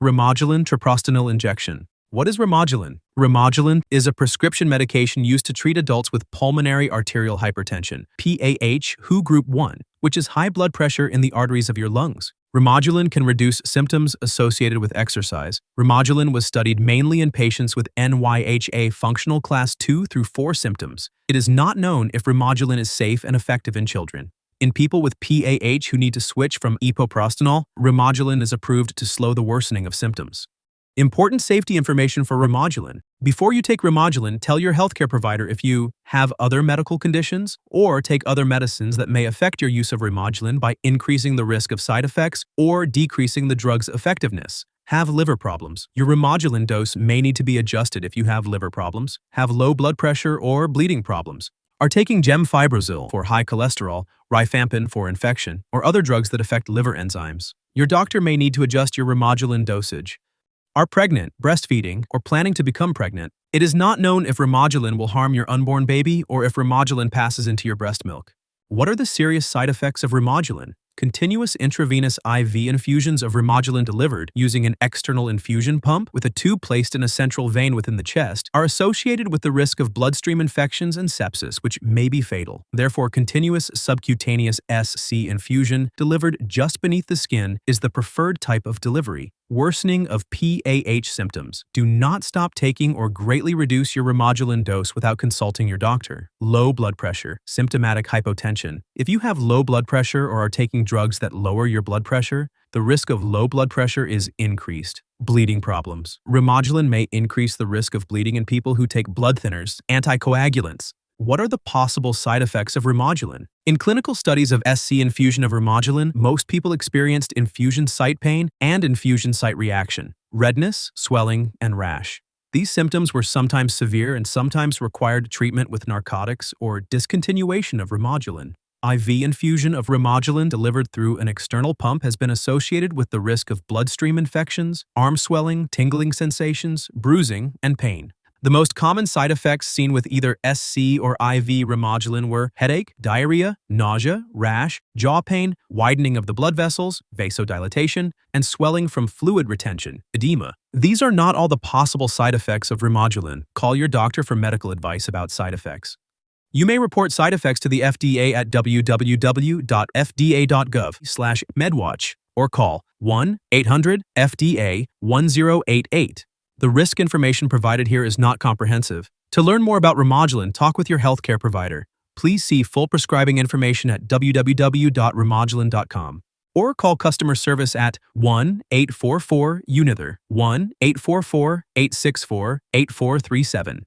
Remodulin treprostinil injection. What is Remodulin? Remodulin is a prescription medication used to treat adults with pulmonary arterial hypertension, PAH, WHO group 1, which is high blood pressure in the arteries of your lungs. Remodulin can reduce symptoms associated with exercise. Remodulin was studied mainly in patients with NYHA Functional Class II-IV symptoms. It is not known if Remodulin is safe and effective in children. In people with PAH who need to switch from epoprostenol, Remodulin is approved to slow the worsening of symptoms. Important safety information for Remodulin. Before you take Remodulin, tell your healthcare provider if you have other medical conditions or take other medicines that may affect your use of Remodulin by increasing the risk of side effects or decreasing the drug's effectiveness. Have liver problems. Your Remodulin dose may need to be adjusted if you have liver problems, have low blood pressure or bleeding problems, are taking gemfibrozil for high cholesterol, rifampin for infection, or other drugs that affect liver enzymes. Your doctor may need to adjust your Remodulin dosage. Are pregnant, breastfeeding, or planning to become pregnant. It is not known if Remodulin will harm your unborn baby or if Remodulin passes into your breast milk. What are the serious side effects of Remodulin? Continuous intravenous IV infusions of Remodulin delivered using an external infusion pump with a tube placed in a central vein within the chest are associated with the risk of bloodstream infections and sepsis, which may be fatal. Therefore, continuous subcutaneous SC infusion delivered just beneath the skin is the preferred type of delivery. Worsening of PAH symptoms. Do not stop taking or greatly reduce your Remodulin dose without consulting your doctor. Low blood pressure, symptomatic hypotension. If you have low blood pressure or are taking drugs that lower your blood pressure, the risk of low blood pressure is increased. Bleeding problems. Remodulin may increase the risk of bleeding in people who take blood thinners, anticoagulants. What are the possible side effects of Remodulin? In clinical studies of SC infusion of Remodulin, most people experienced infusion site pain and infusion site reaction, redness, swelling, and rash. These symptoms were sometimes severe and sometimes required treatment with narcotics or discontinuation of Remodulin. IV infusion of Remodulin delivered through an external pump has been associated with the risk of bloodstream infections, arm swelling, tingling sensations, bruising, and pain. The most common side effects seen with either SC or IV Remodulin were headache, diarrhea, nausea, rash, jaw pain, widening of the blood vessels, vasodilatation, and swelling from fluid retention, edema. These are not all the possible side effects of Remodulin. Call your doctor for medical advice about side effects. You may report side effects to the FDA at www.fda.gov/medwatch or call 1-800-FDA-1088. The risk information provided here is not comprehensive. To learn more about Remodulin, talk with your healthcare provider. Please see full prescribing information at www.remodulin.com or call customer service at 1-844-UNITHER, 1-844-864-8437.